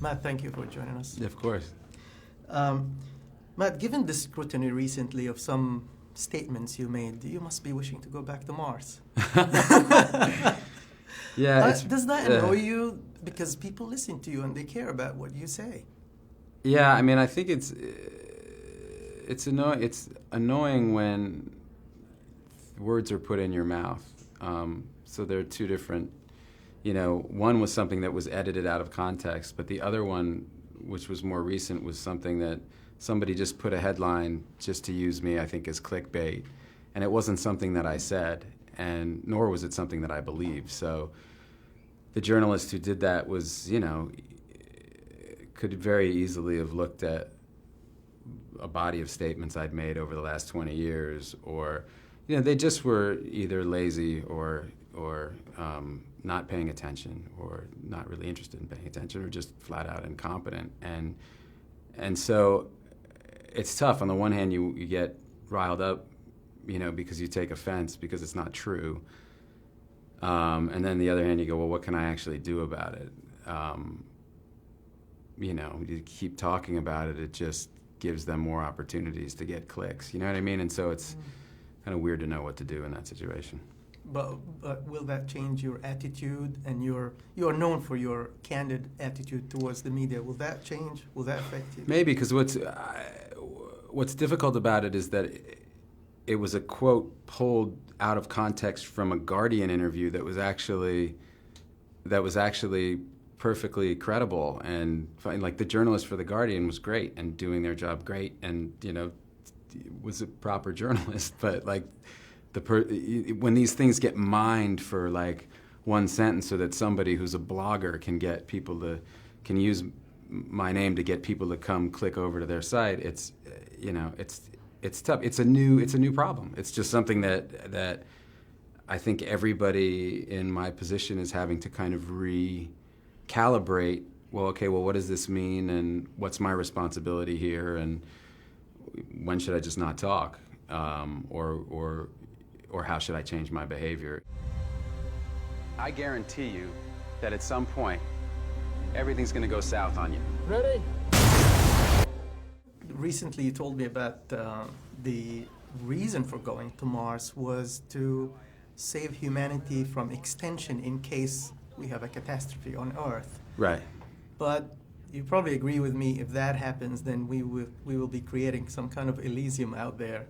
Matt, thank you for joining us. Of course. Matt, given the scrutiny recently of some statements you made, you must be wishing to go back to Mars. Yeah. Does that annoy you? Because people listen to you and they care about what you say. Yeah, I mean, I think it's annoying. It's annoying when words are put in your mouth. So there are two different. One was something that was edited out of context, but the other one, which was more recent, was something that somebody just put a headline just to use me, I think, as clickbait. And it wasn't something that I said, and nor was it something that I believed. So the journalist who did that was, could very easily have looked at a body of statements I'd made over the last 20 years, or, they just were either lazy or not paying attention, or not really interested in paying attention, or just flat out incompetent. And so it's tough. On the one hand, you get riled up, because you take offense because it's not true. And then the other hand, you go, well, what can I actually do about it? You keep talking about it, it just gives them more opportunities to get clicks. You know what I mean? And so it's kind of weird to know what to do in that situation. But will that change your attitude? And you are known for your candid attitude towards the media. Will that change? Will that affect you? Maybe, because what's difficult about it is that it was a quote pulled out of context from a Guardian interview that was actually perfectly credible, and like the journalist for the Guardian was great and doing their job great, and was a proper journalist, but like when these things get mined for like one sentence, so that somebody who's a blogger can use my name to get people to come click over to their site, it's tough. It's a new problem. It's just something that I think everybody in my position is having to kind of recalibrate. Well, what does this mean, and what's my responsibility here, and when should I just not talk, or how should I change my behavior? I guarantee you that at some point, everything's going to go south on you. Ready? Recently, you told me about the reason for going to Mars was to save humanity from extinction in case we have a catastrophe on Earth. Right. But you probably agree with me, if that happens, then we will be creating some kind of Elysium out there,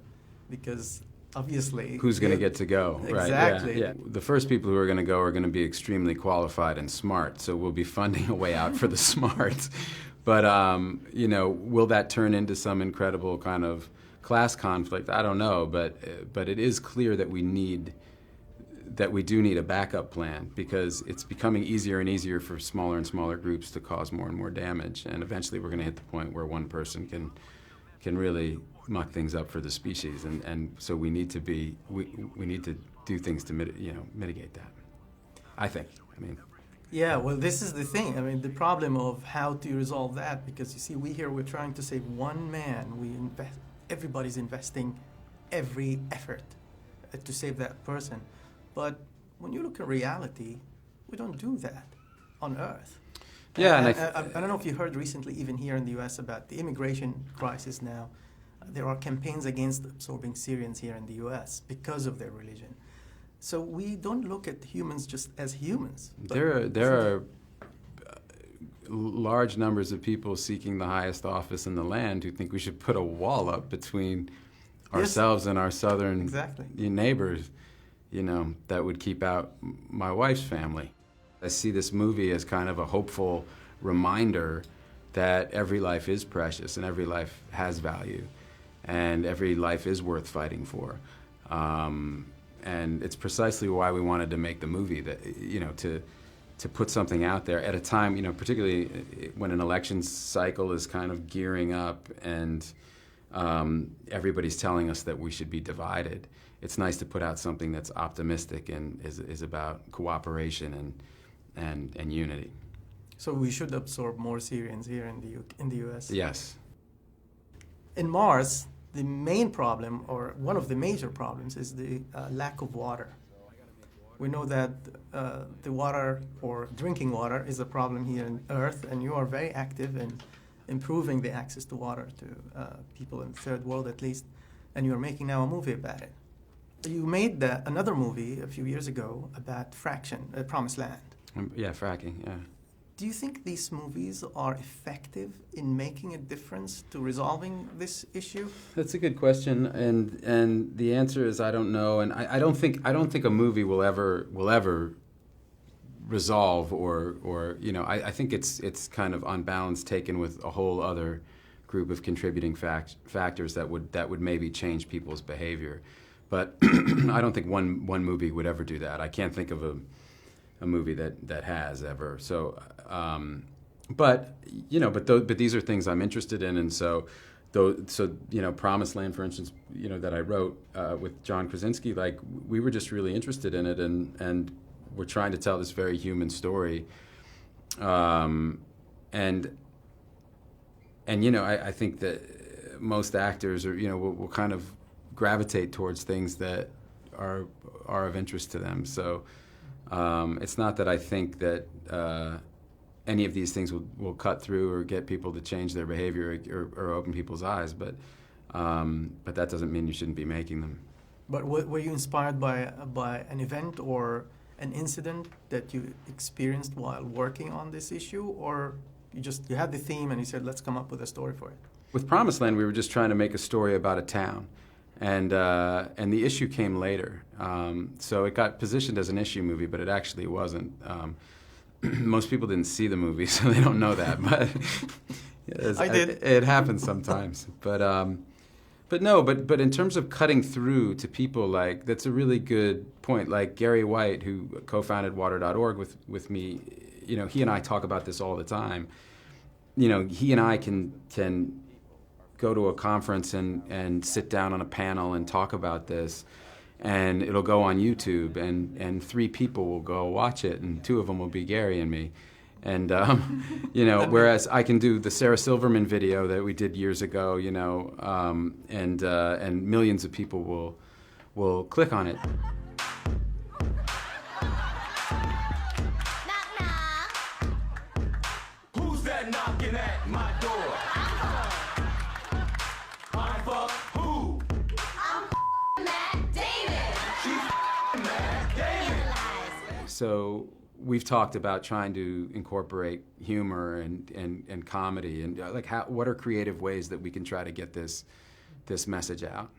because obviously... Who's going to get to go? Exactly. Right, yeah. The first people who are going to go are going to be extremely qualified and smart, so we'll be funding a way out for the smart. But, will that turn into some incredible kind of class conflict? I don't know, but it is clear that we do need a backup plan, because it's becoming easier and easier for smaller and smaller groups to cause more and more damage, and eventually we're going to hit the point where one person can really muck things up for the species, and so we need to do things to mitigate that, I think. Yeah, well, this is the thing. The problem of how to resolve that, because you see, we're trying to save one man. Everybody's investing every effort to save that person. But when you look at reality, we don't do that on Earth. Yeah, I don't know if you heard recently, even here in the U.S., about the immigration crisis now. There are campaigns against absorbing Syrians here in the U.S. because of their religion. So we don't look at humans just as humans. There are large numbers of people seeking the highest office in the land who think we should put a wall up between ourselves and our southern neighbors, that would keep out my wife's family. I see this movie as kind of a hopeful reminder that every life is precious and every life has value and every life is worth fighting for. And it's precisely why we wanted to make the movie, that, to put something out there at a time, particularly when an election cycle is kind of gearing up and everybody's telling us that we should be divided. It's nice to put out something that's optimistic and is about cooperation and unity. So we should absorb more Syrians here in the U.S.? Yes. In Mars, the main problem, or one of the major problems, is the lack of water. We know that the water or drinking water is a problem here on Earth, and you are very active in improving the access to water to people in the third world at least, and you're making now a movie about it. You made another movie a few years ago about Promised Land. Yeah, fracking, yeah. Do you think these movies are effective in making a difference to resolving this issue? That's a good question, and the answer is I don't know, and I don't think a movie will ever resolve or you know I think it's kind of on balance taken with a whole other group of contributing factors that would maybe change people's behavior, but I don't think one movie would ever do that. I can't think of a movie that has ever. So, but these are things I'm interested in, and so Promised Land, for instance, that I wrote with John Krasinski, like we were just really interested in it, and we're trying to tell this very human story, and I think that most actors will kind of gravitate towards things that are of interest to them. So. It's not that I think that any of these things will cut through or get people to change their behavior or open people's eyes, but that doesn't mean you shouldn't be making them. But were you inspired by an event or an incident that you experienced while working on this issue, or you had the theme and you said, let's come up with a story for it? With Promised Land, we were just trying to make a story about a town. And the issue came later, so it got positioned as an issue movie, but it actually wasn't. Most people didn't see the movie, so they don't know that. But I did. It happens sometimes. But in terms of cutting through to people, like that's a really good point. Like Gary White, who co-founded Water.org with me, he and I talk about this all the time. He and I can go to a conference and sit down on a panel and talk about this, and it'll go on YouTube, and 3 people will go watch it, and 2 of them will be Gary and me, and whereas I can do the Sarah Silverman video that we did years ago, and millions of people will click on it. Who's that knocking at my door? So we've talked about trying to incorporate humor and comedy, and what are creative ways that we can try to get this message out.